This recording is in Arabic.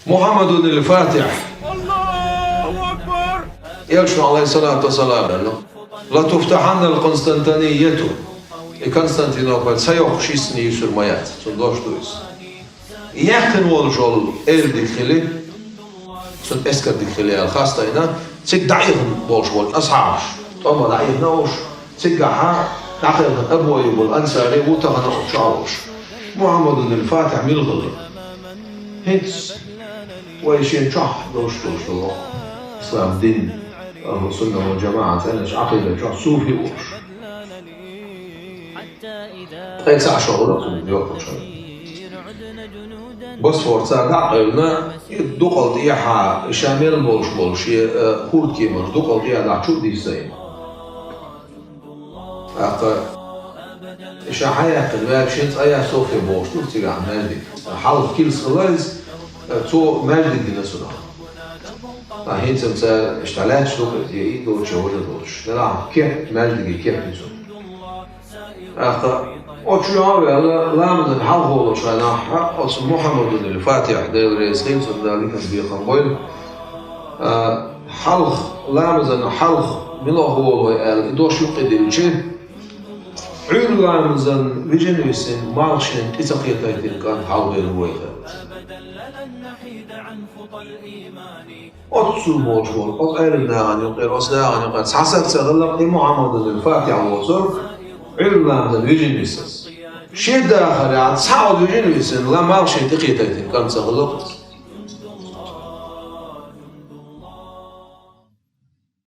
محمد الفاتح. الله أكبر. يلشن عليه الصلاة والسلام لا تفتحن القسطنطينية Konstantinopol سيخشيسني يسر مايات سندوش دويس يحتن والجول دخلي سن اسكر دخلي الخاصة هنا تك دعيهم بوش والأصحابش طبعا دعيهم نوش تقعها دعيهم أبوي والأنصاري وتغنى شعوش محمد الفاتح من الغلي هنس ويشين شح دوش الله إسلام دين أهل السنة والجماعة أنا عقيدة شح صوفي وش هيك عشرة من يوم بس فرصة قلنا دقل ديها شامل بولش كل كيمر دقل ديها دعشو دي زين شحية قلبك شنت أي صوفي بولش تفتي عن مالك حالف كيل سلايز تو مالك دي نسونا هين سمسا اشتغلت شلوك دي دوتش ولا دوتش لا كيف مالك كيف نسونا أشياء لامن الحلق ولا شناح اسم محمد الفاتح دير رئيسين ذلك بيقول حلق لامن حلق من هو الدوش يقدر شيء عير لامن فيجنوسين مارشين إتقيتين كان حلق الويدا أتصل موجود أتعلمنا عن يقير أصلا عن يقير حسب تغلق محمد الفاتح وصرف علم فيجنوسين شيء داخل عن صعود فيجنوسين لا مارشين تقيتين كان تغلق